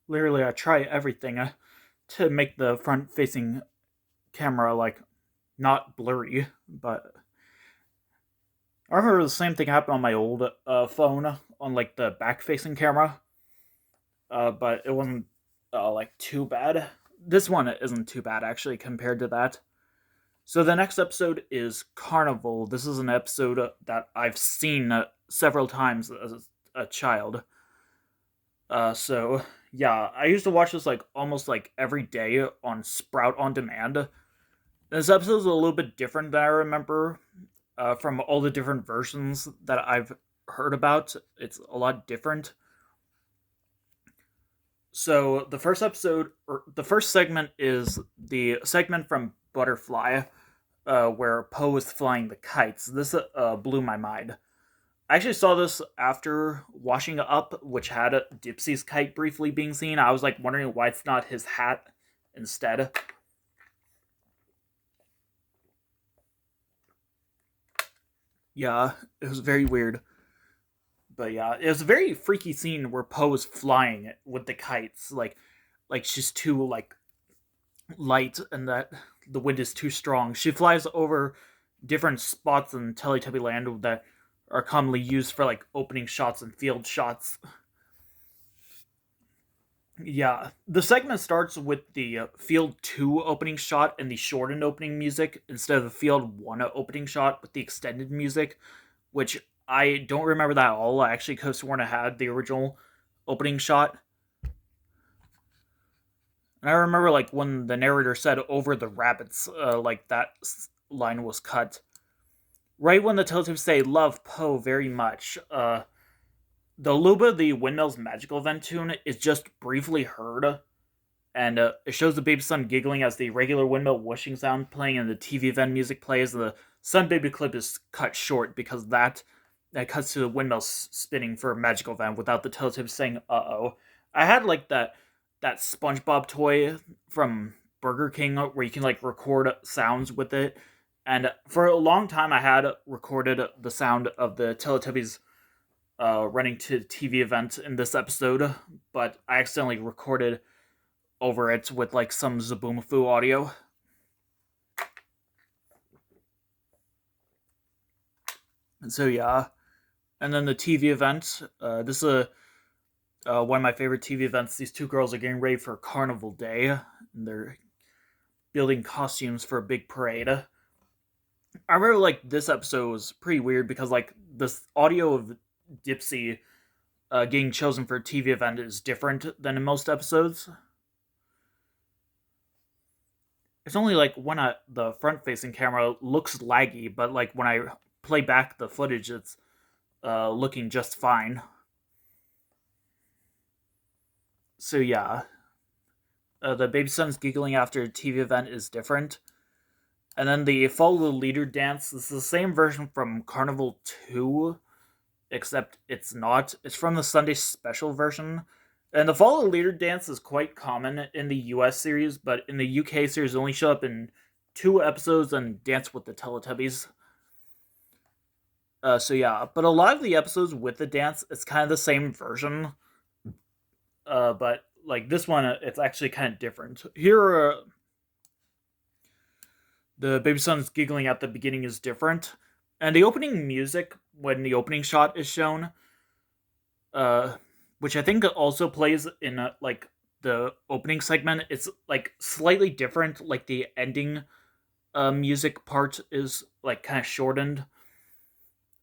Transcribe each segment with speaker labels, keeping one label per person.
Speaker 1: literally I try everything to make the front facing camera like not blurry, but I remember the same thing happened on my old phone on like the back facing camera, but it wasn't like too bad. This one isn't too bad actually compared to that. So the next episode is Carnival. This is an episode that I've seen several times as a child. So yeah, I used to watch this like almost like every day on Sprout on Demand. This episode is a little bit different than I remember from all the different versions that I've heard about. It's a lot different. So the first episode, or the first segment, is the segment from Butterfly, where Po is flying the kites. This blew my mind. I actually saw this after Washing Up, which had Dipsy's kite briefly being seen. I was like wondering why it's not his hat instead. Yeah, it was very weird. But yeah, it was a very freaky scene where Po is flying with the kites, like she's too like light and that the wind is too strong. She flies over different spots in Teletubby Land that are commonly used for like opening shots and field shots. Yeah, the segment starts with the Field 2 opening shot and the shortened opening music instead of the Field 1 opening shot with the extended music, which I don't remember that at all. I actually could have sworn I had the original opening shot. And I remember like when the narrator said over the rabbits, like that line was cut. Right when the Teletubbies say love Po very much, the Luba the Windmill's magical event tune is just briefly heard, and it shows the baby sun giggling as the regular windmill whooshing sound playing and the TV event music plays. The Sun Baby clip is cut short because that cuts to the windmill spinning for a magical event without the Teletubbies saying "uh-oh." I had like that SpongeBob toy from Burger King where you can like record sounds with it, and for a long time I had recorded the sound of the Teletubbies running to the TV event in this episode, but I accidentally recorded over it with like some Zaboomafoo audio. And so yeah, and then the TV event. This is one of my favorite TV events. These two girls are getting ready for Carnival Day, and they're building costumes for a big parade. I remember like this episode was pretty weird because like this audio of Dipsy getting chosen for a TV event is different than in most episodes. It's only like when the front facing camera looks laggy, but like when I play back the footage, it's looking just fine. So yeah, the baby son's giggling after a TV event is different. And then the follow the leader dance. This is the same version from Carnival 2, except it's not. It's from the Sunday special version. And the follow the leader dance is quite common in the US series, but in the UK series, it only show up in 2 episodes and Dance with the Teletubbies. So yeah, but a lot of the episodes with the dance, it's kind of the same version. But like this one, it's actually kind of different. Here, the baby son's giggling at the beginning is different, and the opening music when the opening shot is shown, uh, which I think also plays in like the opening segment, it's like slightly different. Like the ending music part is like kind of shortened.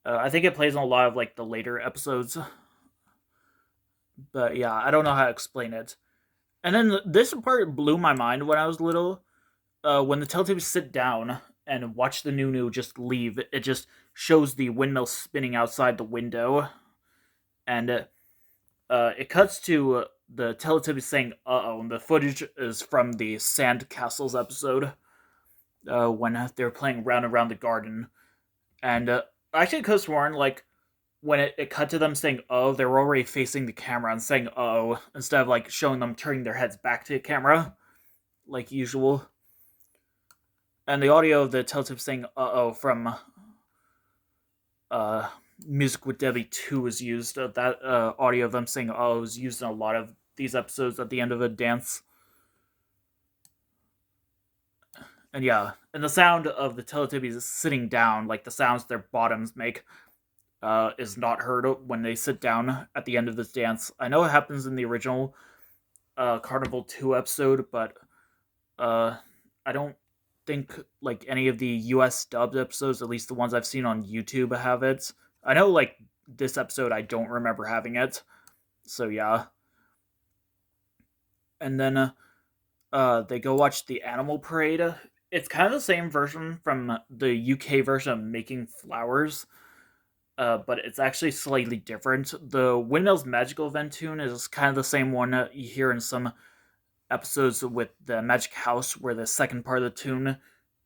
Speaker 1: I think it plays in a lot of like the later episodes, but yeah, I don't know how to explain it. And then this part blew my mind when I was little. When the Teletubbies sit down and watch the Nunu just leave, it just shows the windmill spinning outside the window, and it cuts to the Teletubbies saying "uh oh," and the footage is from the Sand Castles episode when they're playing round and round the garden, and I actually could have sworn like when it cut to them saying "oh," they were already facing the camera and saying "oh" instead of like showing them turning their heads back to the camera like usual. And the audio of the Teletubbies saying "uh oh" from uh, Music with Debbie 2 is used. That audio of them saying "oh" is used in a lot of these episodes at the end of a dance. And yeah, and the sound of the Teletubbies sitting down, like the sounds their bottoms make, is not heard when they sit down at the end of this dance. I know it happens in the original Carnival 2 episode, but I don't think like any of the US dubbed episodes, at least the ones I've seen on YouTube, have it. I know like this episode I don't remember having it. So yeah. And then they go watch the animal parade. It's kind of the same version from the UK version of Making Flowers, but it's actually slightly different. The Windmill's Magical Event tune is kind of the same one you hear in some episodes with the Magic House, where the second part of the tune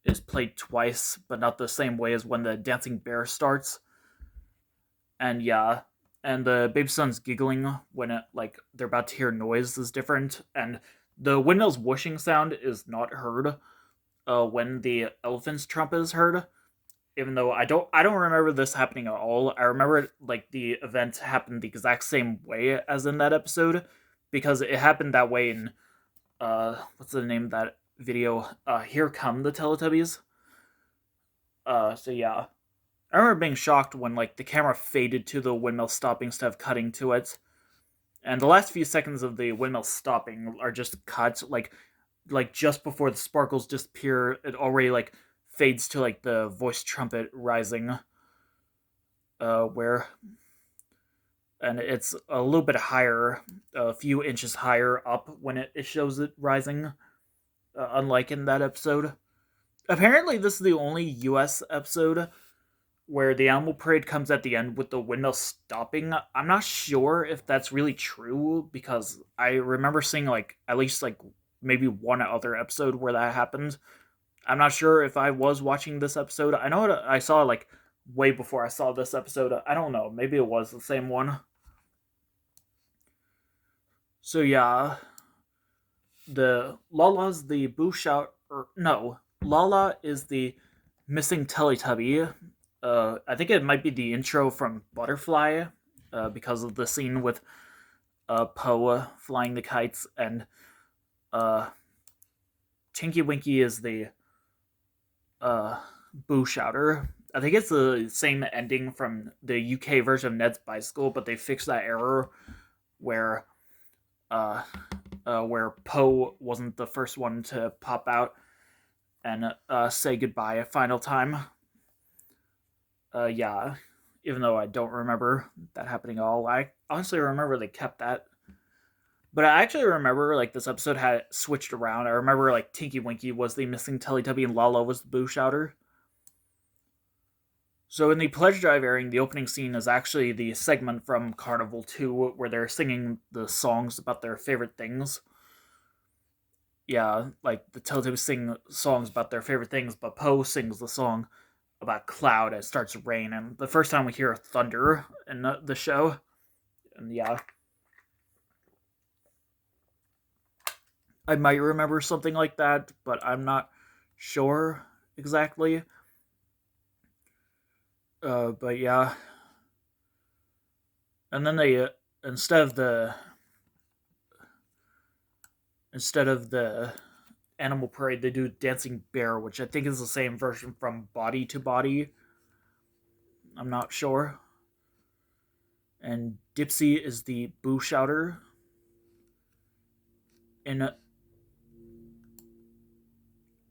Speaker 1: is played twice, but not the same way as when the dancing bear starts. And yeah, and the baby son's giggling when like they're about to hear noise is different, and the windmill's whooshing sound is not heard when the elephant's trumpet is heard. Even though I don't remember this happening at all. I remember like the event happened the exact same way as in that episode, because it happened that way in what's the name of that video? Here Come the Teletubbies. So yeah. I remember being shocked when like the camera faded to the windmill stopping instead of cutting to it. And the last few seconds of the windmill stopping are just cut, like just before the sparkles disappear, it already like fades to like the voice trumpet rising. Where and it's a little bit higher, a few inches higher up when it shows it rising, unlike in that episode. Apparently, this is the only US episode where the animal parade comes at the end with the windmill stopping. I'm not sure if that's really true, because I remember seeing like at least like maybe one other episode where that happened. I'm not sure if I was watching this episode. I know I saw like way before I saw this episode. I don't know. Maybe it was the same one. So yeah, the Laa-Laa's the Boo Shouter. No, Laa-Laa is the missing Teletubby. I think it might be the intro from Butterfly, because of the scene with Po flying the kites, and Tinky-Winky is the Boo Shouter. I think it's the same ending from the UK version of Ned's Bicycle, but they fixed that error where where Po wasn't the first one to pop out and say goodbye a final time. Yeah, even though I don't remember that happening at all, I honestly remember they kept that. But I actually remember like this episode had switched around. I remember like Tinky-Winky was the missing Teletubby and Laa-Laa was the Boo Shouter. So in the Pledge Drive airing, the opening scene is actually the segment from Carnival 2 where they're singing the songs about their favorite things. Yeah, like the Teletubbies sing songs about their favorite things, but Po sings the song about cloud as it starts to rain, and the first time we hear thunder in the show. And yeah, I might remember something like that, but I'm not sure exactly. But yeah, and then they instead of the animal parade, they do dancing bear, which I think is the same version from Body to Body. I'm not sure. And Dipsy is the Boo Shouter. In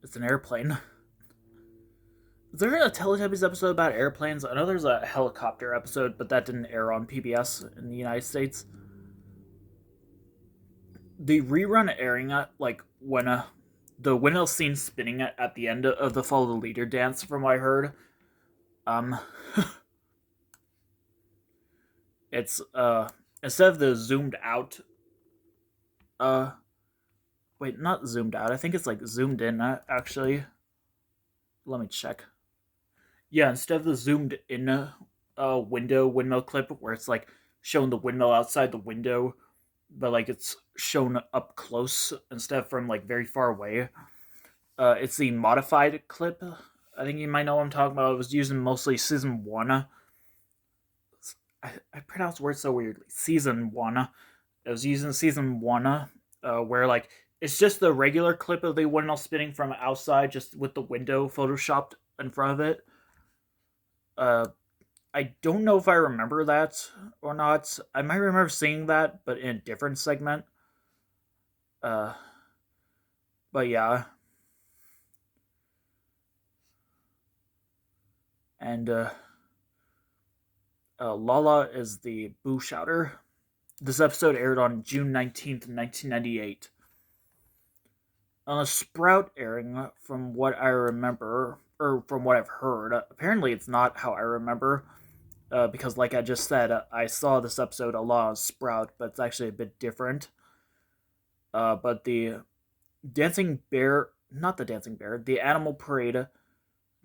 Speaker 1: it's an airplane. Is there a Teletubbies episode about airplanes? I know there's a helicopter episode, but that didn't air on PBS in the United States. The rerun airing like when the windmill scene spinning at the end of the Follow the Leader dance, from what I heard. Um, it's instead of the zoomed out, wait, not zoomed out. I think it's like zoomed in. Actually, let me check. Yeah, instead of the zoomed in window windmill clip where it's like showing the windmill outside the window, but like it's shown up close instead of from like very far away. It's the modified clip. I think you might know what I'm talking about. It was used in mostly season 1. I pronounce words so weirdly. Season 1 It was used in season one, where like it's just the regular clip of the windmill spinning from outside, just with the window photoshopped in front of it. Uh, I don't know if I remember that or not. I might remember seeing that, but in a different segment. Uh, but yeah, and Laa-Laa is the Boo Shouter. This episode aired on June 19th, 1998. On a Sprout airing, from what I remember, or from what I've heard, apparently it's not how I remember, because, like I just said, I saw this episode a lot on Sprout, but it's actually a bit different. But the dancing bear, not the dancing bear, the animal parade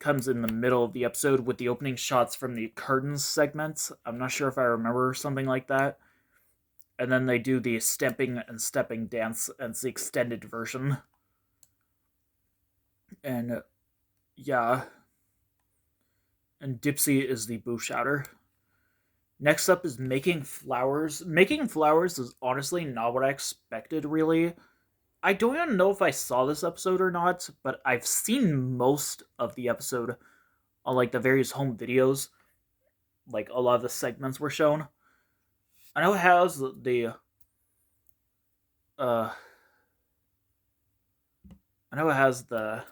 Speaker 1: comes in the middle of the episode with the opening shots from the curtains segments. I'm not sure if I remember something like that. And then they do the stamping and stepping dance, and it's the extended version. And yeah, and Dipsy is the Boo Shouter. Next up is Making Flowers. Making Flowers is honestly not what I expected, really. I don't even know if I saw this episode or not, but I've seen most of the episode on like the various home videos. Like a lot of the segments were shown. I know it has the uh I know it has the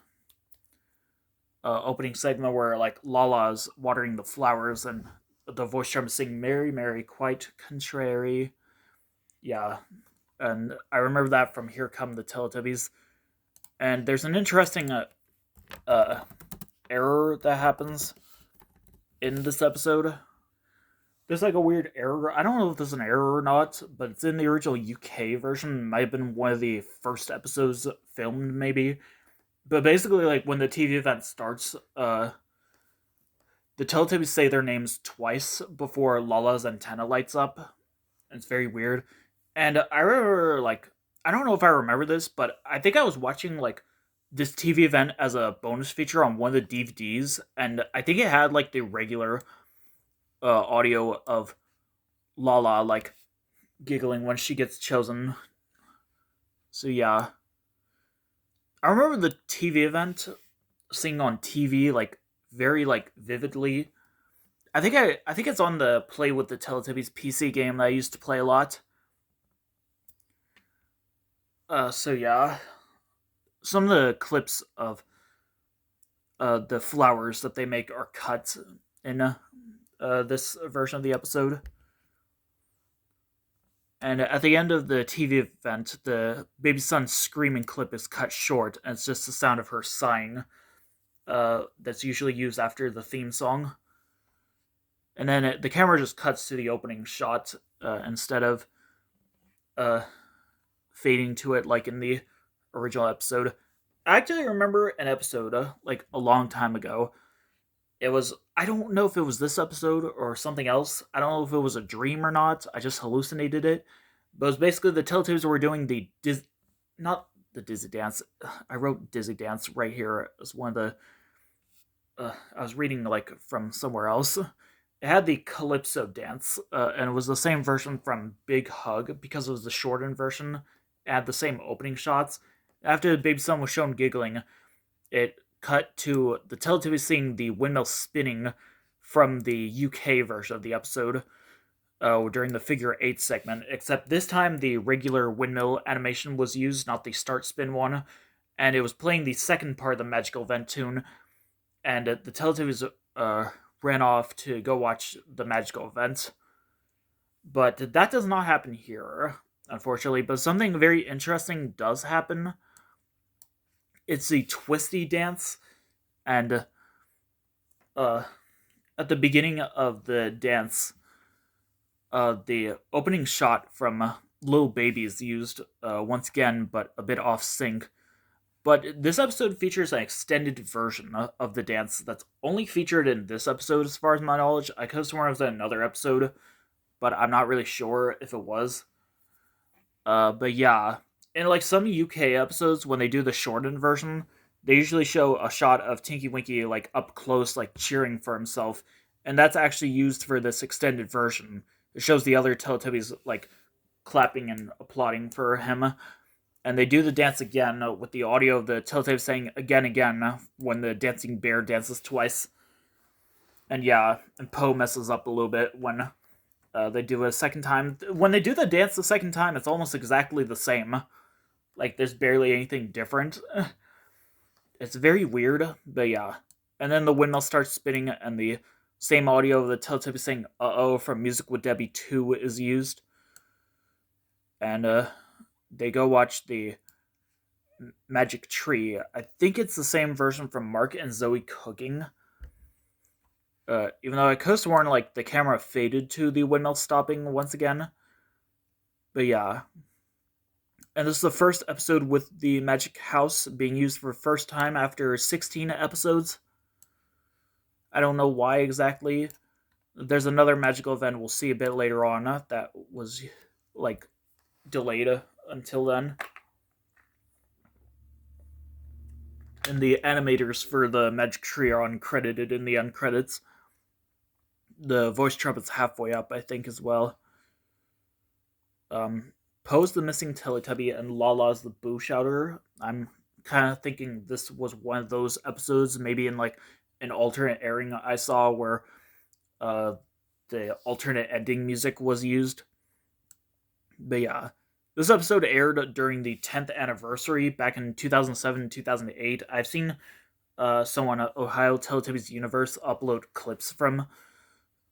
Speaker 1: opening segment where like Lala's watering the flowers and the voice trumpet sing "Mary, Mary, quite contrary." Yeah, and I remember that from "Here Come the Teletubbies." And there's an interesting uh, error that happens in this episode. There's like a weird error. I don't know if there's an error or not, but it's in the original UK version. It might have been one of the first episodes filmed, maybe. But basically, like when the TV event starts, the Teletubbies say their names twice before Lala's antenna lights up. It's very weird. And I remember, like, I don't know if I remember this, but I think I was watching, like, this TV event as a bonus feature on one of the DVDs, and I think it had, like, the regular audio of Lala, like, giggling when she gets chosen. So, yeah. I remember the TV event, seeing on TV, like, very, like, vividly. I think it's on the Play with the Teletubbies PC game that I used to play a lot. So yeah, some of the clips of the flowers that they make are cut in this version of the episode. And at the end of the TV event, the baby son's screaming clip is cut short, and it's just the sound of her sighing. That's usually used after the theme song. And then the camera just cuts to the opening shot instead of uh, fading to it like in the original episode. I actually remember an episode like a long time ago. It was, I don't know if it was this episode or something else. I don't know if it was a dream or not. I just hallucinated it. But it was basically the Teletubbies were doing not the Dizzy Dance. I wrote Dizzy Dance right here as one of the. I was reading like from somewhere else. It had the Calypso dance, and it was the same version from Big Hug because it was the shortened version. It had the same opening shots. After the baby son was shown giggling, it cut to the Teletubbies seeing the windmill spinning from the UK version of the episode during the figure 8 segment, except this time the regular windmill animation was used, not the start spin one, and it was playing the second part of the magical event tune, and the Teletubbies ran off to go watch the magical event. But that does not happen here, unfortunately, but something very interesting does happen. It's the twisty dance, and uh, at the beginning of the dance, the opening shot from Little Baby is used once again, but a bit off sync. But this episode features an extended version of the dance that's only featured in this episode, as far as my knowledge. I could have sworn it was in another episode, but I'm not really sure if it was. But yeah, in like some UK episodes, when they do the shortened version, they usually show a shot of Tinky-Winky like up close, like cheering for himself, and that's actually used for this extended version. It shows the other Teletubbies like clapping and applauding for him. And they do the dance again with the audio of the Teletubbies saying again, again, when the dancing bear dances twice. And yeah, and Po messes up a little bit when they do it a second time. When they do the dance the second time, it's almost exactly the same. Like, there's barely anything different. It's very weird, but yeah. And then the windmill starts spinning, and the same audio of the Teletubbies saying "uh-oh" from Music with Debbie 2 is used. And they go watch the Magic Tree. I think it's the same version from Mark and Zoe cooking. Even though I could have sworn like the camera faded to the windmill stopping once again. But yeah. And this is the first episode with the Magic House being used for the first time after 16 episodes. I don't know why exactly. There's another magical event we'll see a bit later on that was like delayed until then. And the animators for the Magic Tree are uncredited in the end credits. The voice trumpet's halfway up, I think, as well. Po's the missing Teletubby and Laa-Laa's the Boo Shouter. I'm kind of thinking this was one of those episodes, maybe in like an alternate airing I saw where the alternate ending music was used. But yeah, this episode aired during the 10th anniversary back in 2007 2008. I've seen someone at Ohio Teletubbies Universe upload clips from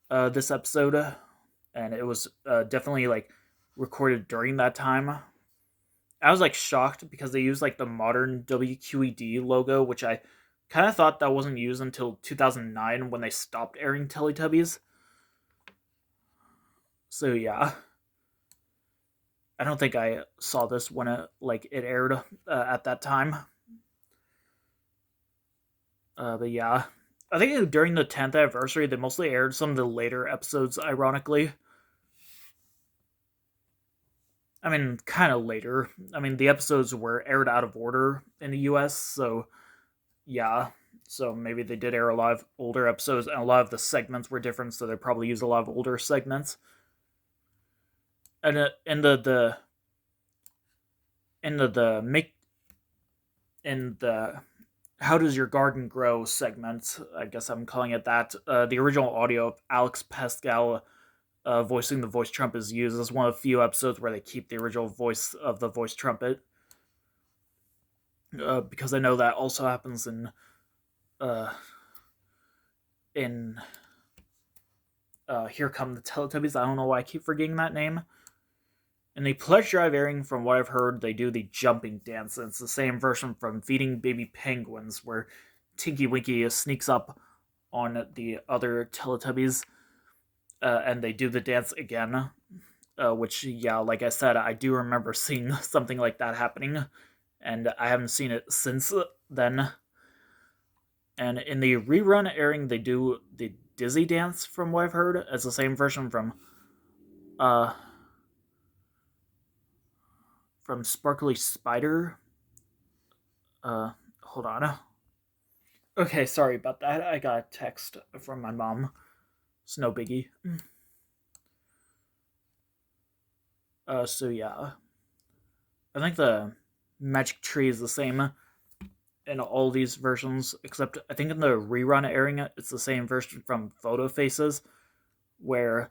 Speaker 1: this episode, and it was definitely like recorded during that time. I was like shocked because they used like the modern WQED logo, which I kind of thought that wasn't used until 2009 when they stopped airing Teletubbies. So yeah, I don't think I saw this when it aired at that time. But yeah, I think during the 10th anniversary they mostly aired some of the later episodes. Ironically, I mean, kind of later. I mean, the episodes were aired out of order in the US, so yeah. So maybe they did air a lot of older episodes, and a lot of the segments were different, so they probably used a lot of older segments. And in the How Does Your Garden Grow segment, I guess I'm calling it that. The original audio of Alex Pascal voicing the voice trumpet is used as one of the few episodes where they keep the original voice of the voice trumpet. Because I know that also happens in Here Come the Teletubbies. I don't know why I keep forgetting that name. In the Pledge Drive airing, from what I've heard, they do the jumping dance. It's the same version from Feeding Baby Penguins, where Tinky-Winky sneaks up on the other Teletubbies, and they do the dance again. Which, yeah, like I said, I do remember seeing something like that happening, and I haven't seen it since then. And in the rerun airing, they do the Dizzy dance, from what I've heard. It's the same version from Sparkly Spider. Hold on. Okay, sorry about that. I got a text from my mom. It's no biggie. So yeah. I think the Magic Tree is the same in all these versions, except I think in the rerun airing, it's the same version from Photo Faces, where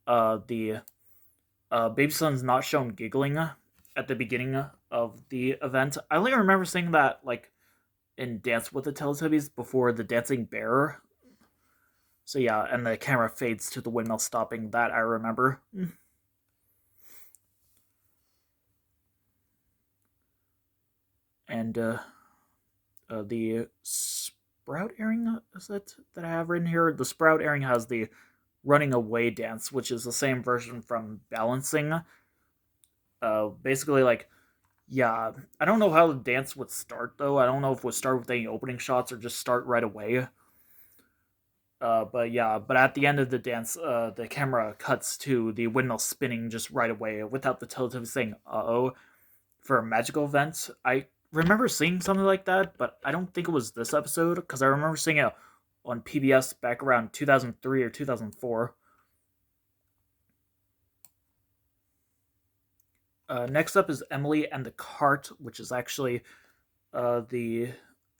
Speaker 1: the baby son's not shown giggling at the beginning of the event. I only remember seeing that like in Dance with the Teletubbies before the dancing bear. So yeah, and the camera fades to the windmill stopping. That I remember. And the Sprout airing, is it that I have written here? The Sprout airing has the running away dance, which is the same version from Balancing. Basically, like, yeah, I don't know how the dance would start, though. I don't know if it would start with any opening shots or just start right away. But yeah, but at the end of the dance, the camera cuts to the windmill spinning just right away without the Teletubbies saying "uh-oh" for a magical event. I remember seeing something like that, but I don't think it was this episode, because I remember seeing it on PBS back around 2003 or 2004. Next up is Emily and the Cart, which is actually the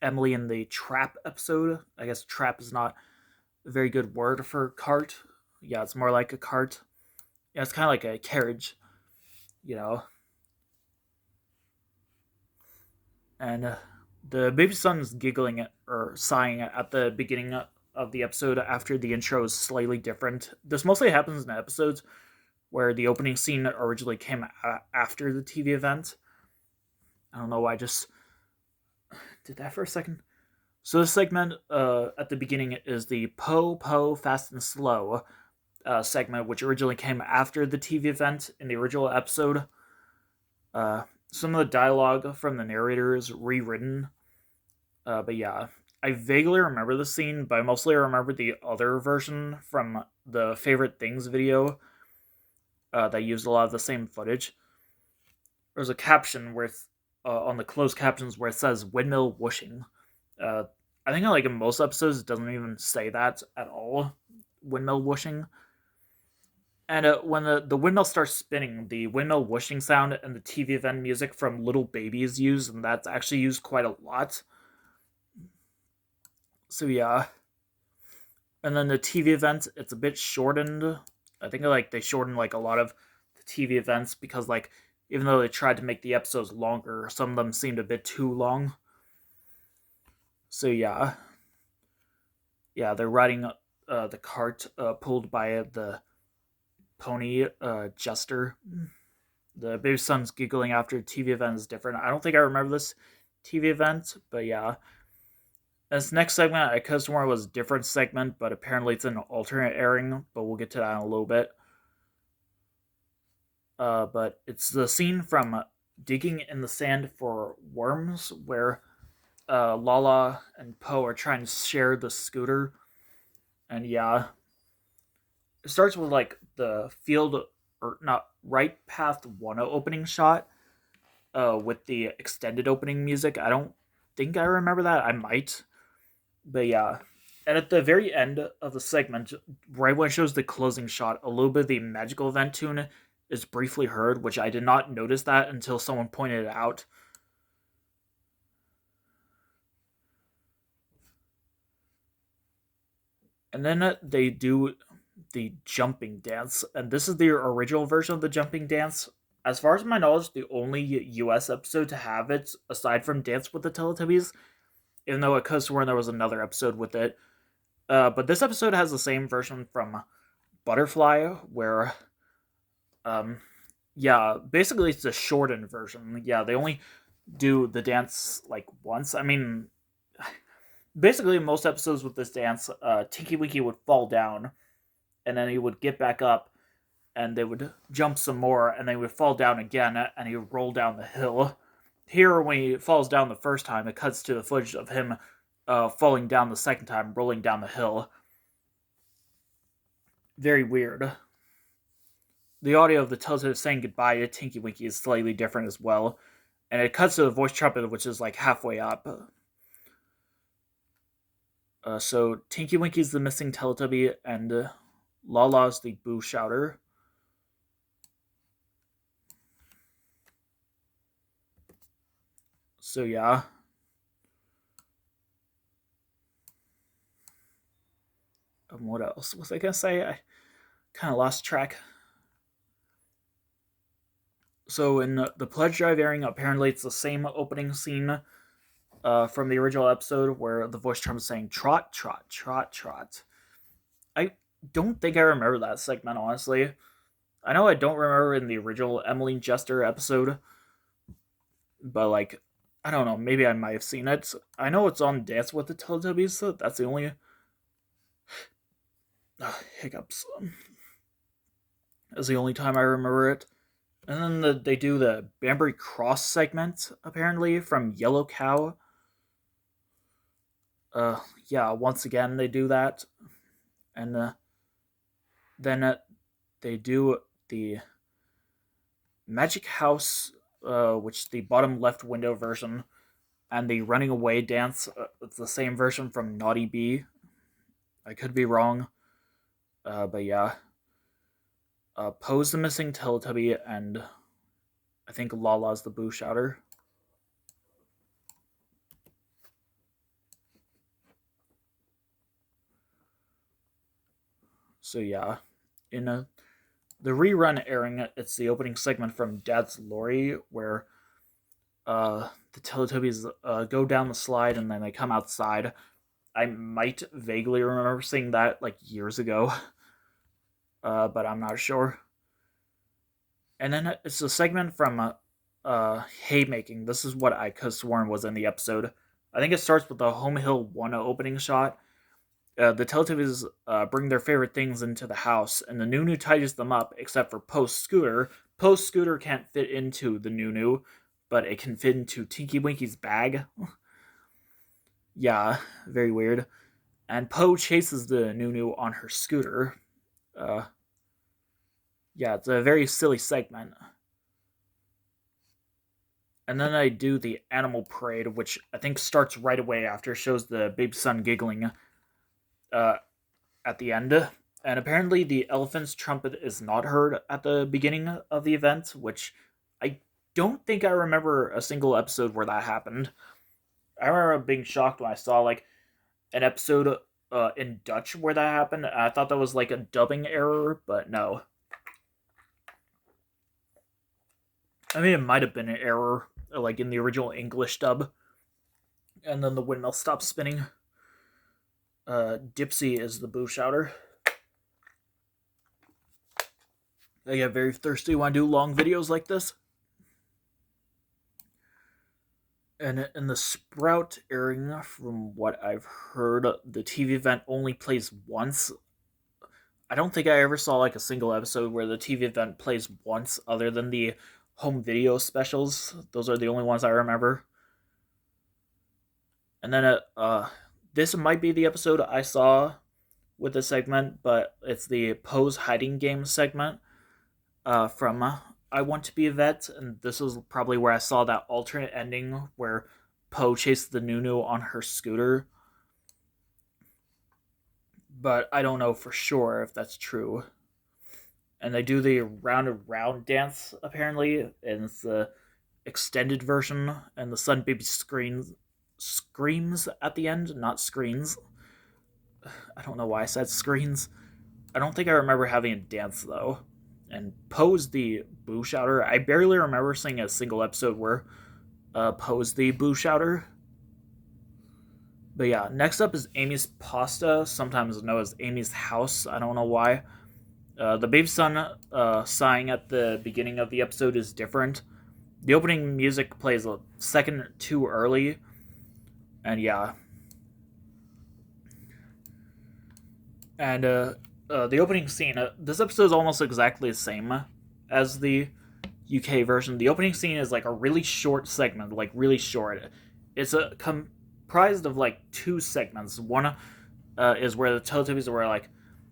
Speaker 1: Emily and the Trap episode. I guess trap is not a very good word for cart. Yeah, it's more like a cart. Yeah, it's kind of like a carriage, you know. And the baby son's giggling or sighing at the beginning of the episode after the intro is slightly different. This mostly happens in episodes where the opening scene originally came after the TV event. I don't know why I just did that for a second. So this segment at the beginning is the Po Fast and Slow segment, which originally came after the TV event in the original episode. Uh, some of the dialogue from the narrator is rewritten. But yeah, I vaguely remember the scene, but I mostly remember the other version from the Favorite Things video that used a lot of the same footage. There's a caption where on the closed captions where it says "windmill whooshing." Uh, I think like in most episodes it doesn't even say that at all. Windmill whooshing. And when the windmill starts spinning, the windmill whooshing sound and the TV event music from Little Baby is used, and that's actually used quite a lot. So yeah. And then the TV event, it's a bit shortened. I think like they shortened like a lot of the TV events because like even though they tried to make the episodes longer, some of them seemed a bit too long. So yeah, they're riding the cart pulled by the pony jester. The baby son's giggling after TV event is different. I don't think I remember this TV event, but yeah. This next segment, I could have sworn it was a different segment, but apparently it's an alternate airing, but we'll get to that in a little bit. But it's the scene from Digging in the Sand for Worms, where Laa-Laa and Po are trying to share the scooter. And yeah, it starts with like the field, or not, right path 1 opening shot with the extended opening music. I don't think I remember that. I might. But yeah. And at the very end of the segment, right when it shows the closing shot, a little bit of the magical event tune is briefly heard, which I did not notice that until someone pointed it out. And then they do the jumping dance, and this is the original version of the jumping dance. As far as my knowledge, the only US episode to have it, aside from Dance with the Teletubbies, even though it could have sworn there was another episode with it. But this episode has the same version from Butterfly, where, yeah, basically it's a shortened version. Yeah, they only do the dance like once. I mean, basically most episodes with this dance, Tinky-Winky would fall down, and then he would get back up, and they would jump some more, and they would fall down again, and he would roll down the hill. Here, when he falls down the first time, it cuts to the footage of him falling down the second time, rolling down the hill. Very weird. The audio of the Teletubbies saying goodbye to Tinky-Winky is slightly different as well, and it cuts to the voice trumpet, which is like halfway up. So Tinky-Winky's the missing Teletubby, and Laa-Laa's the Boo Shouter. So yeah. What else was I gonna say? I kind of lost track. So in the Pledge Drive airing, apparently it's the same opening scene from the original episode where the voice trumpet is saying "trot, trot, trot, trot." I don't think I remember that segment, honestly. I know I don't remember in the original Emily Jester episode, but like, I don't know, maybe I might have seen it. I know it's on Dance with the Teletubbies, so that's the only hiccups. That's the only time I remember it. And then they do the Banbury Cross segment, apparently, from Yellow Cow. Yeah, once again, they do that. And then they do the Magic House, which the bottom left window version, and the Running Away dance. It's the same version from Naughty Bee. I could be wrong. But yeah. Po's the missing Teletubby, and I think Laa-Laa's the Boo Shouter. So yeah, in the rerun airing, it's the opening segment from Dad's Lorry where the Teletubbies go down the slide and then they come outside. I might vaguely remember seeing that like years ago, but I'm not sure. And then it's a segment from haymaking. This is what I could have sworn was in the episode. I think it starts with the Home Hill 1 opening shot. The Teletubbies bring their favorite things into the house, and the Nunu tidies them up, except for Po's scooter. Po's scooter can't fit into the Nunu, but it can fit into Tinky-Winky's bag. Yeah, very weird. And Po chases the Nunu on her scooter. Uh, yeah, it's a very silly segment. And then I do the animal parade, which I think starts right away after it shows the baby son giggling uh, at the end. And apparently the elephant's trumpet is not heard at the beginning of the event, which I don't think I remember a single episode where that happened. I remember being shocked when I saw like an episode in Dutch where that happened. I thought that was like a dubbing error, but no. I mean, it might have been an error, like in the original English dub. And then the windmill stops spinning. Dipsy is the Boo Shouter. I get very thirsty when I do long videos like this. And in the Sprout airing, from what I've heard, the TV event only plays once. I don't think I ever saw like a single episode where the TV event plays once other than the home video specials. Those are the only ones I remember. And then this might be the episode I saw with the segment, but it's the Po's hiding game segment from I Want to Be a Vet, and this is probably where I saw that alternate ending where Po chased the Nunu on her scooter. But I don't know for sure if that's true. And they do the round and round dance, apparently, and it's the extended version, and the Sun Baby screams at the end, not screens. I don't know why I said screens. I don't think I remember having a dance, though. And Po's the Boo Shouter. I barely remember seeing a single episode where Po's the Boo Shouter. But yeah, next up is Amy's Pasta, sometimes known as Amy's House. I don't know why. The baby son sighing at the beginning of the episode is different. The opening music plays a second too early. And yeah. And the opening scene, this episode is almost exactly the same as the UK version. The opening scene is like a really short segment, like really short. It's comprised of like two segments. One is where the Teletubbies were like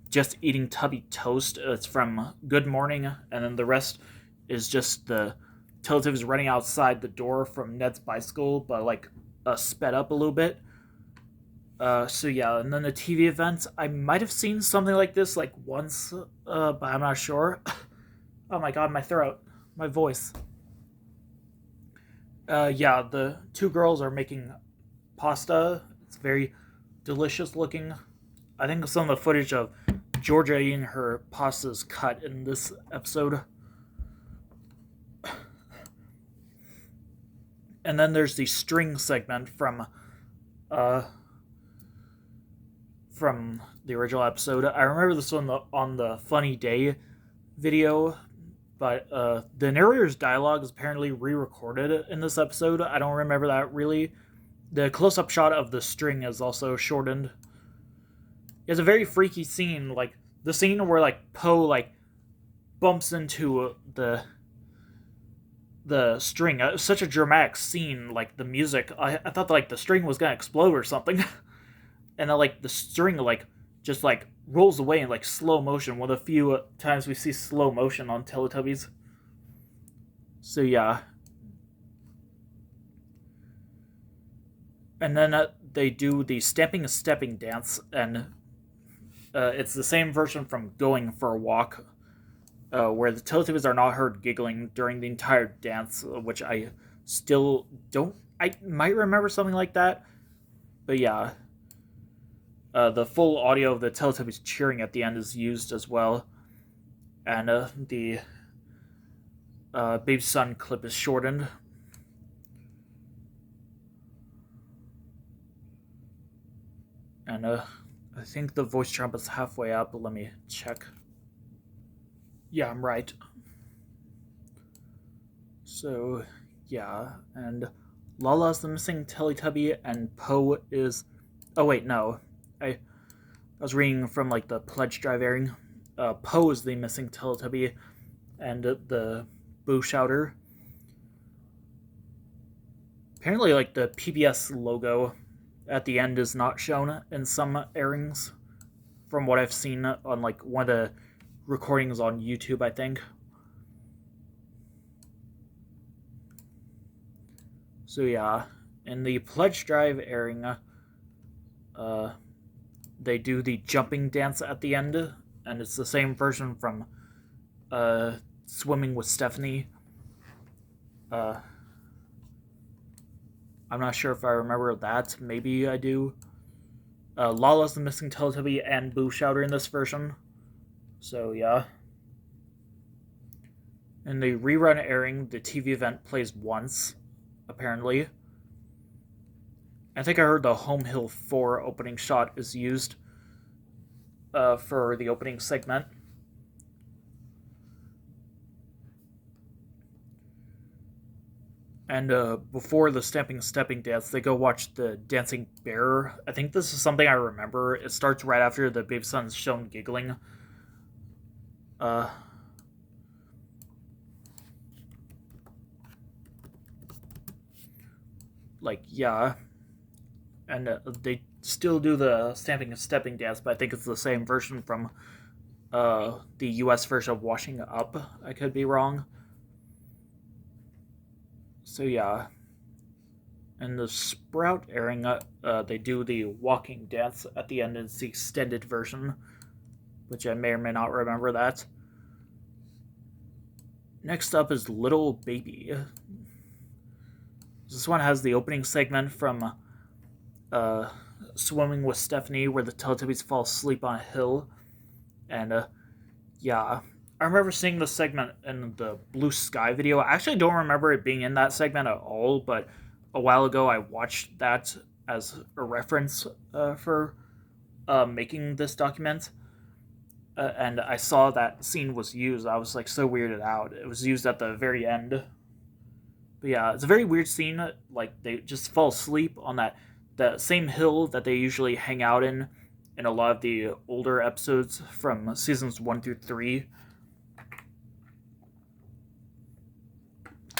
Speaker 1: just eating tubby toast. It's from Good Morning, and then the rest is just the Teletubbies running outside the door from Ned's bicycle, but like sped up a little bit. So yeah, and then the TV event, I might have seen something like this like once, but I'm not sure. Oh my god, my throat, my voice. Yeah, the two girls are making pasta. It's very delicious looking. I think some of the footage of Georgia eating her pasta is cut in this episode. And then there's the string segment from the original episode. I remember this one on the Funny Day video, but the narrator's dialogue is apparently re-recorded in this episode. I don't remember that really. The close-up shot of the string is also shortened. It's a very freaky scene, like the scene where like Po like bumps into the string. It was such a dramatic scene. Like the music, I thought that, like the string was gonna explode or something. And then like the string like just like rolls away in like slow motion. One of the few times we see slow motion on Teletubbies. So yeah. And then they do the stamping and stepping dance, and it's the same version from Going for a Walk. where the Teletubbies are not heard giggling during the entire dance, which I still don't. I might remember something like that, but yeah, the full audio of the Teletubbies cheering at the end is used as well, and the Baby Sun clip is shortened. And I think the voice trumpet's halfway up. Let me check. Yeah, I'm right. So, yeah, and Laa-Laa's the missing Teletubby, and Po is. Oh wait, no, I was reading from like the pledge drive airing. Po is the missing Teletubby, and the Boo Shouter. Apparently, like the PBS logo at the end is not shown in some airings, from what I've seen on like one of the recordings on YouTube, I think. So yeah, in the pledge drive airing, they do the jumping dance at the end, and it's the same version from Swimming with Stephanie. I'm not sure if I remember that. Maybe I do. Laa-Laa's the missing Teletubby and Boo Shouter in this version. So yeah. In the rerun airing, the TV event plays once, apparently. I think I heard the Home Hill 4 opening shot is used for the opening segment. And before the Stamping Stepping dance, they go watch the Dancing Bear. I think this is something I remember. It starts right after the Baby Sun's shown giggling. Like, yeah. And they still do the Stamping and Stepping dance, but I think it's the same version from the US version of Washing Up. I could be wrong. So yeah, in the Sprout airing, they do the walking dance at the end. It's the extended version, which I may or may not remember that. Next up is Little Baby. This one has the opening segment from Swimming with Stephanie, where the Teletubbies fall asleep on a hill. And yeah, I remember seeing the segment in the Blue Sky video. I actually don't remember it being in that segment at all, but a while ago I watched that as a reference for making this document. And I saw that scene was used. I was like so weirded out. It was used at the very end. But yeah, it's a very weird scene. Like they just fall asleep on the same hill that they usually hang out in a lot of the older episodes from seasons 1 through 3.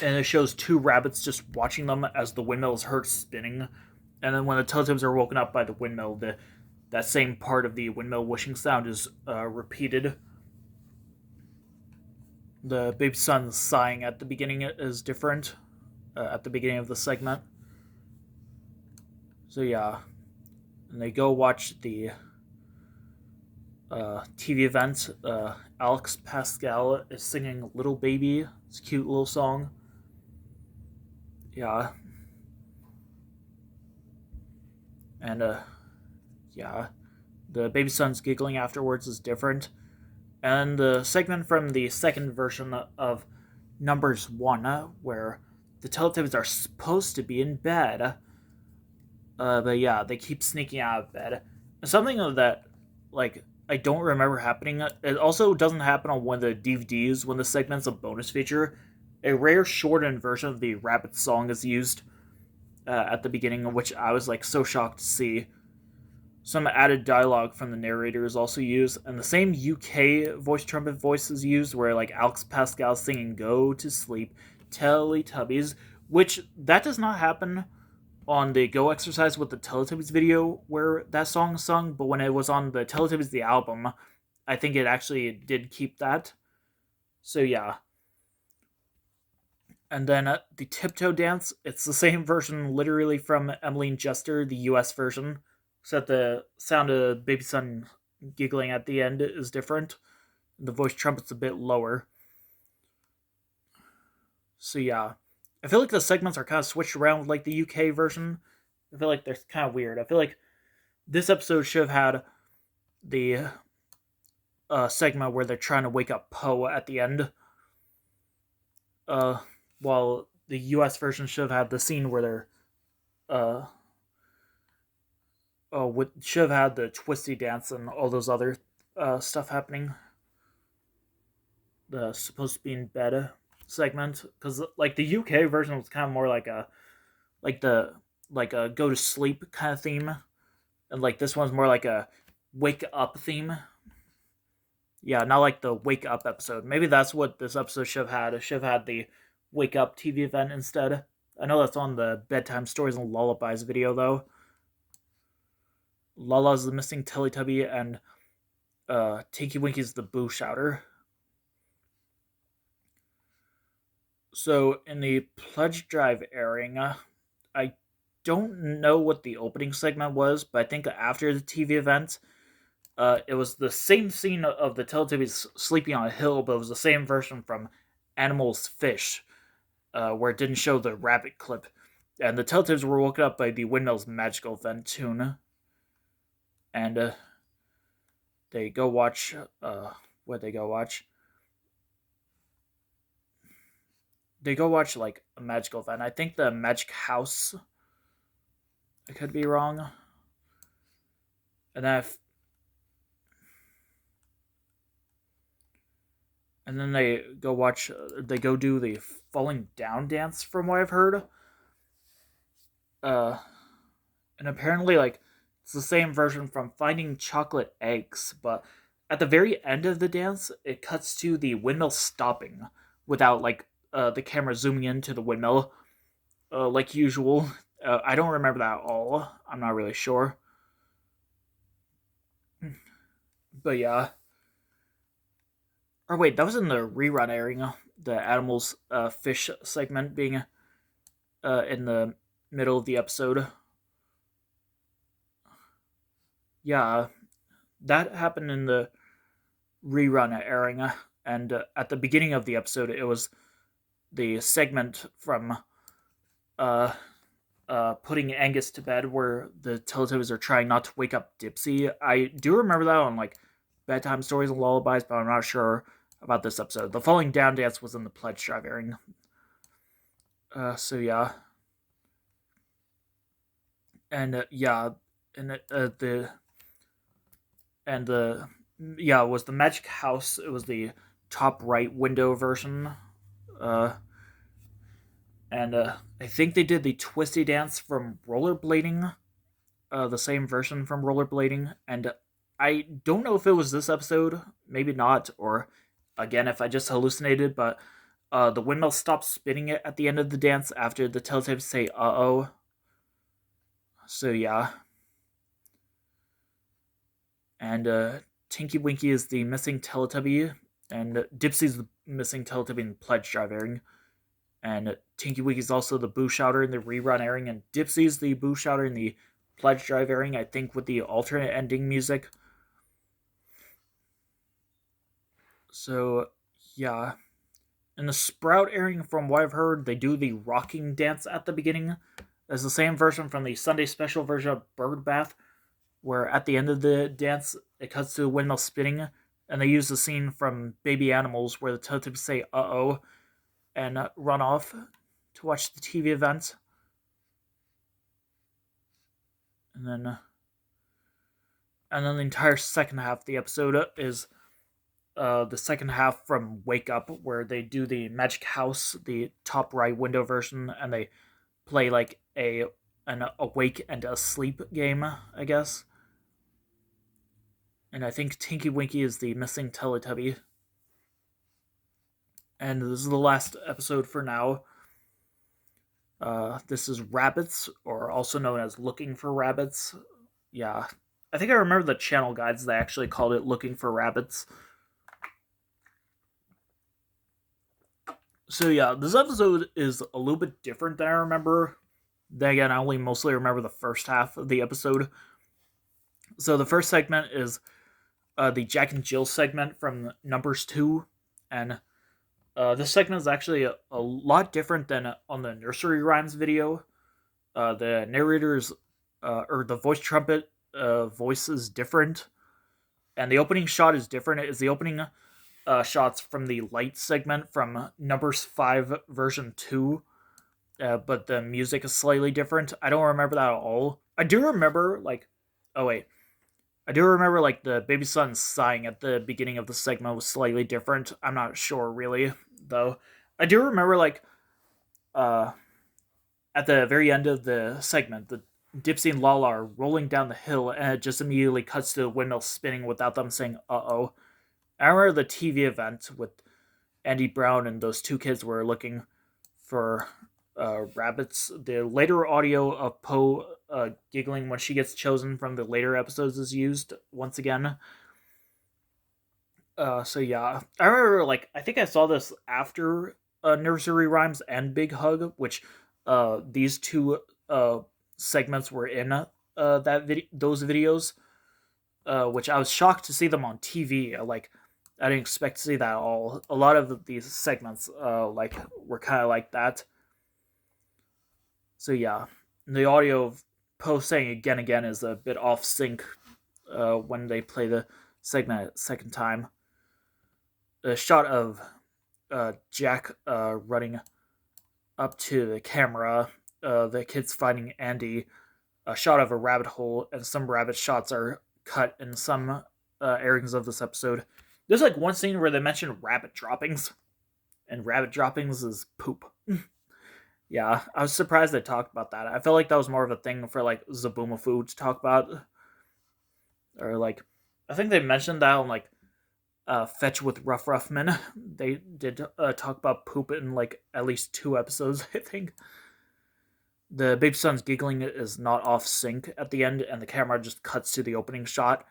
Speaker 1: And it shows two rabbits just watching them as the windmill is heard spinning. And then when the Teletubbies are woken up by the windmill, that same part of the windmill whooshing sound is repeated. The Baby Sun sighing at the beginning is different at the beginning of the segment. So yeah, and they go watch the TV event. Alex Pascal is singing "Little Baby." It's a cute little song. Yeah, and yeah, the Baby Sun's giggling afterwards is different. And the segment from the second version of Numbers 1, where the Teletubbies are supposed to be in bed. But yeah, they keep sneaking out of bed. Something that, like, I don't remember happening. It also doesn't happen on one of the DVDs when the segment's a bonus feature. A rare shortened version of the Rabbit song is used at the beginning, which I was, like, so shocked to see. Some added dialogue from the narrator is also used, and the same UK voice trumpet voice is used, where like Alex Pascal singing "Go to Sleep, Teletubbies," which that does not happen on the Go Exercise with the Teletubbies video where that song is sung, but when it was on the Teletubbies the album, I think it actually did keep that. So yeah. And then the Tiptoe Dance, it's the same version literally from Emmeline Jester, the US version. Except the sound of Baby Sun giggling at the end is different. The voice trumpet's a bit lower. So yeah, I feel like the segments are kind of switched around with like the UK version. I feel like they're kind of weird. I feel like this episode should have had the segment where they're trying to wake up Po at the end. Uh, while the US version should have had the scene where they're uh, should have had the twisty dance and all those other stuff happening. The supposed to be in bed segment, because like the UK version was kind of more like a go to sleep kind of theme, and like this one's more like a wake up theme. Yeah, not like the wake up episode. Maybe that's what this episode should have had. It should have had the wake up TV event instead. I know that's on the bedtime stories and lullabies video though. Laa-Laa's the missing Teletubby, and Tinky-Winky's the Boo Shouter. So in the pledge drive airing, I don't know what the opening segment was, but I think after the TV event, it was the same scene of the Teletubbies sleeping on a hill, but it was the same version from Animals Fish, where it didn't show the rabbit clip. And the Teletubbies were woken up by the Windmill's magical event tune. And they go watch. What they go watch? They go watch like a magical event. I think the Magic House. I could be wrong. And then they go watch. They go do the falling down dance, from what I've heard. And apparently, like, it's the same version from Finding Chocolate Eggs, but at the very end of the dance, it cuts to the windmill stopping without like the camera zooming into the windmill, like usual. I don't remember that at all. I'm not really sure. But yeah. Or wait, that was in the rerun airing. The animals fish segment being in the middle of the episode. Yeah, that happened in the rerun airing. And at the beginning of the episode, it was the segment from putting Angus to bed, where the Teletubbies are trying not to wake up Dipsy. I do remember that on like bedtime stories and lullabies, but I'm not sure about this episode. The falling down dance was in the pledge drive airing. So yeah, and yeah, and the yeah, it was the Magic House. It was the top right window version. Uh, and I think they did the twisty dance from rollerblading, the same version from rollerblading. And I don't know if it was this episode, maybe not, or again if I just hallucinated. But the windmill stops spinning it at the end of the dance after the Teletubbies say "uh-oh." So yeah, and Tinky-Winky is the missing Teletubby, and Dipsy's the missing Teletubby in Pledge Drive airing. And Tinky-Winky is also the Boo Shouter in the rerun airing, and Dipsy's the Boo Shouter in the Pledge Drive airing, I think with the alternate ending music. So, yeah. In the Sprout airing, from what I've heard, they do the rocking dance at the beginning. It's the same version from the Sunday special version of Bird Bath, where at the end of the dance, it cuts to a windmill spinning, and they use the scene from Baby Animals where the Teletubbies say "uh-oh" and run off to watch the TV event. And then the entire second half of the episode is the second half from Wake Up, where they do the Magic House, the top right window version, and they play like an awake and asleep game, I guess. And I think Tinky-Winky is the missing Teletubby. And this is the last episode for now. This is Rabbits, or also known as Looking for Rabbits. Yeah, I think I remember the channel guides, they actually called it Looking for Rabbits. So yeah, this episode is a little bit different than I remember. Then again, I only mostly remember the first half of the episode. So the first segment is the Jack and Jill segment from Numbers 2. And this segment is actually a lot different than on the nursery rhymes video. The narrators or the voice trumpet voice is different, and the opening shot is different. It is the opening shots from the light segment from Numbers 5 version 2, but the music is slightly different. I don't remember that at all. I do remember, like, oh wait. I do remember, like, the baby son sighing at the beginning of the segment was slightly different. I'm not sure, really, though. I do remember, like, uh, at the very end of the segment, the Dipsy and Laa-Laa are rolling down the hill, and it just immediately cuts to the windmill spinning without them saying, uh-oh. I remember the TV event with Andy Brown and those two kids were looking for rabbits. The later audio of Po giggling when she gets chosen from the later episodes is used once again. So yeah, I remember, like, I think I saw this after Nursery Rhymes and Big Hug, which these two segments were in those videos, which I was shocked to see them on TV. Like, I didn't expect to see that at all. A lot of these segments like were kind of like that. So yeah, the audio of Po saying again is a bit off sync when they play the segment a second time. A shot of Jack running up to the camera, the kids fighting Andy, a shot of a rabbit hole, and some rabbit shots are cut in some airings of this episode. There's like one scene where they mention rabbit droppings, and rabbit droppings is poop. Yeah, I was surprised they talked about that. I felt like that was more of a thing for like Zaboomafoo to talk about, or like I think they mentioned that on like Fetch with Rough Ruffman. They did talk about poop in like at least 2 episodes, I think. The baby son's giggling is not off sync at the end, and the camera just cuts to the opening shot.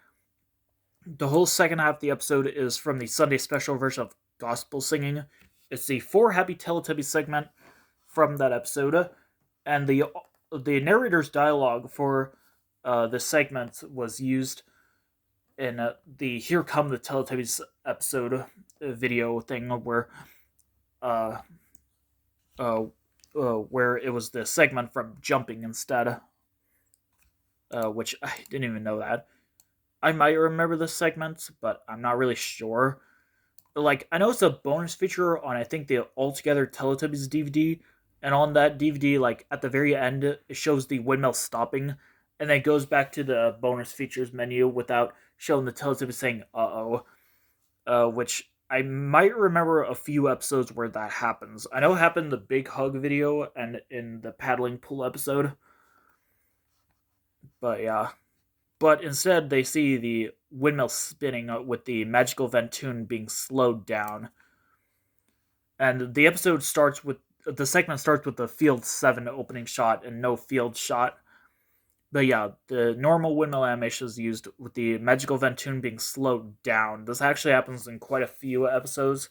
Speaker 1: The whole second half of the episode is from the Sunday special version of gospel singing. It's the 4 Happy Teletubbies segment from that episode, and the narrator's dialogue for this segment was used in the Here Come the Teletubbies episode video thing where where it was the segment from Jumping instead, which I didn't even know that. I might remember this segment, but I'm not really sure. Like, I know it's a bonus feature on, I think, the Altogether Teletubbies DVD, and on that DVD, like, at the very end, it shows the windmill stopping, and then it goes back to the bonus features menu without showing the Teletubbies saying, uh-oh, which I might remember a few episodes where that happens. I know it happened in the Big Hug video and in the paddling pool episode, but yeah. But instead, they see the windmill spinning with the magical vent tune being slowed down. And the segment starts with the Field 7 opening shot and no field shot. But yeah, the normal windmill animation is used with the magical vent tune being slowed down. This actually happens in quite a few episodes,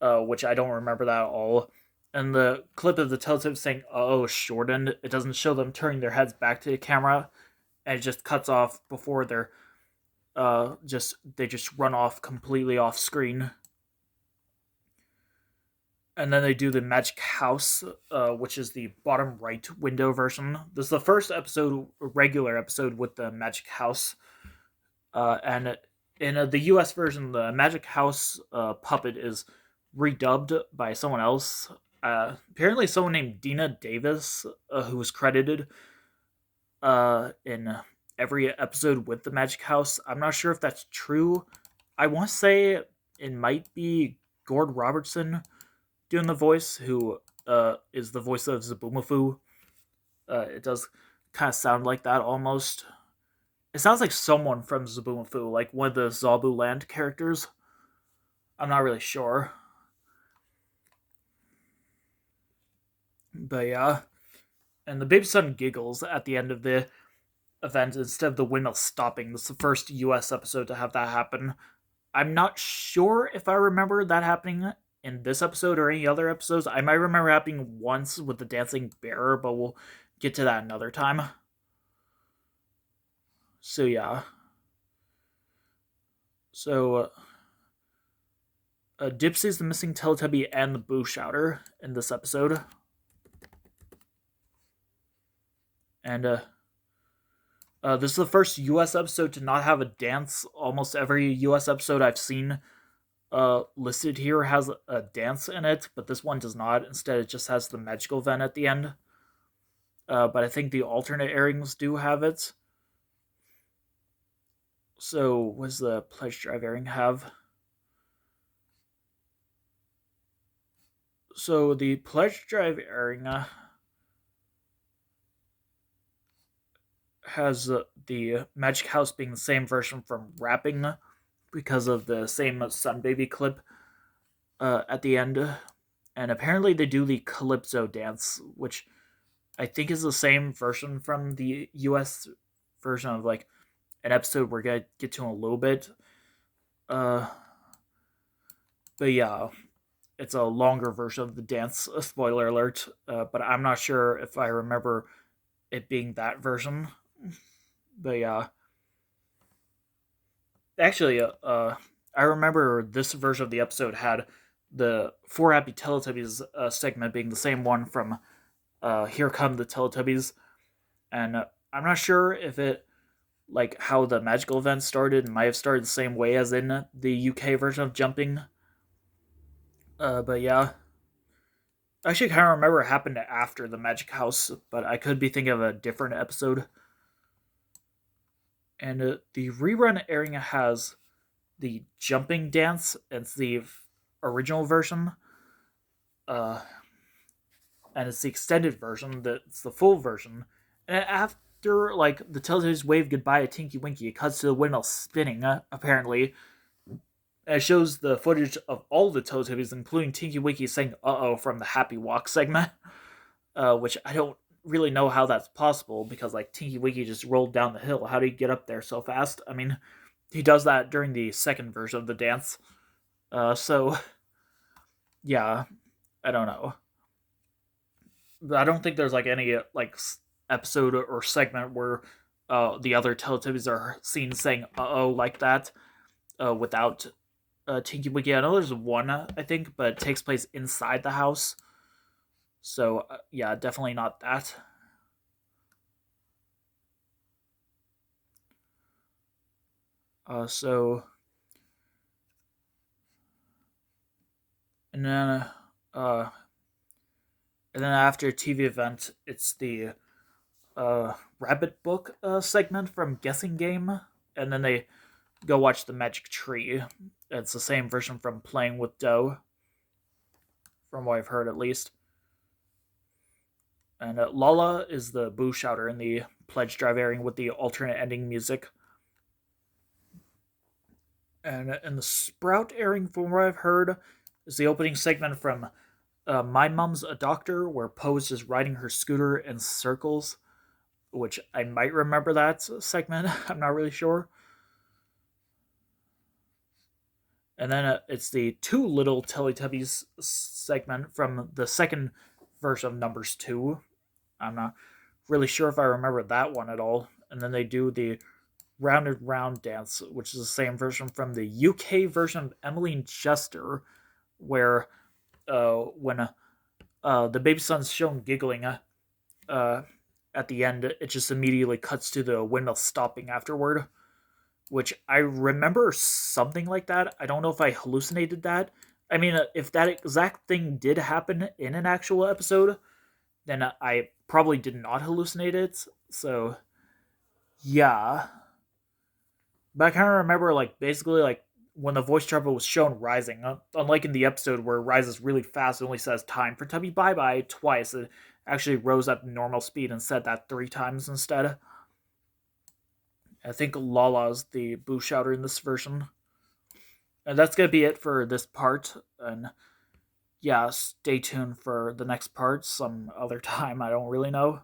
Speaker 1: which I don't remember that at all. And the clip of the Teletubbies saying, "oh," shortened. It doesn't show them turning their heads back to the camera, and it just cuts off before they're they just run off completely off screen. And then they do the Magic House, which is the bottom right window version. This is the first regular episode with the Magic House. And in the US version, the Magic House puppet is redubbed by someone else. Apparently someone named Dina Davis, who was credited in every episode with the Magic House. I'm not sure if that's true. I want to say it might be Gord Robertson doing the voice, who is the voice of Zaboomafoo. It does kind of sound like that almost. It sounds like someone from Zaboomafoo, like one of the Zabu Land characters. I'm not really sure. But yeah. And the baby son giggles at the end of the event instead of the windmill stopping. This is the first US episode to have that happen. I'm not sure if I remember that happening in this episode or any other episodes. I might remember happening once with the dancing bear, but we'll get to that another time. So yeah. So, Dipsy's the missing Teletubby and the Boo Shouter in this episode. And this is the first US episode to not have a dance. Almost every US episode I've seen listed here has a dance in it, but this one does not. Instead, it just has the magical event at the end. But I think the alternate airings do have it. So, what does the Pledge Drive airing have? So, the Pledge Drive airing has the Magic House being the same version from Rapping because of the same Sun Baby clip at the end. And apparently, they do the Calypso dance, which I think is the same version from the US version of like an episode we're gonna get to in a little bit. But yeah, it's a longer version of the dance. Spoiler alert. But I'm not sure if I remember it being that version. But yeah, actually, I remember this version of the episode had the Four Happy Teletubbies segment being the same one from Here Come the Teletubbies, and I'm not sure if it like how the magical event started and might have started the same way as in the UK version of Jumping. But yeah, I actually kind of remember it happened after the Magic House, but I could be thinking of a different episode. And the rerun airing has the jumping dance. It's the original version, uh, and it's the extended version. That's the full version. And after like the Teletubbies wave goodbye to Tinky-Winky, it cuts to the windmill spinning. Apparently, and it shows the footage of all the Teletubbies, including Tinky-Winky saying "uh-oh" from the Happy Walk segment, which I don't really know how that's possible because like Tinky-Winky just rolled down the hill. How did he get up there so fast? I mean, he does that during the second version of the dance. So yeah, I don't know. I don't think there's like any like episode or segment where the other Teletubbies are seen saying "uh-oh" like that without Tinky-Winky. I know there's one, I think, but it takes place inside the house. So yeah, definitely not that. So and then uh and then after TV event, it's the Rabbit Book segment from Guessing Game, and then they go watch the Magic Tree. It's the same version from Playing with Dough, from what I've heard at least. And Laa-Laa is the Boo Shouter in the Pledge Drive airing with the alternate ending music. And in the Sprout airing, from what I've heard, is the opening segment from My Mom's a Doctor, where Po is just riding her scooter in circles, which I might remember that segment. I'm not really sure. And then it's the Two Little Teletubbies segment from the second version of Numbers 2. I'm not really sure if I remember that one at all. And then they do the Rounded Round dance, which is the same version from the UK version of Emmeline Chester, where when the baby son's shown giggling at the end, it just immediately cuts to the windmill stopping afterward, which I remember something like that. I don't know if I hallucinated that. I mean, if that exact thing did happen in an actual episode, then I probably did not hallucinate it. So, yeah. But I kind of remember, like, basically, like, when the voice trumpet was shown rising, unlike in the episode where it rises really fast, it only says time for Tubby bye bye twice. It actually rose at normal speed and said that 3 times instead. I think Laa-Laa's the Boo Shouter in this version. And that's going to be it for this part. And yeah, stay tuned for the next part some other time. I don't really know.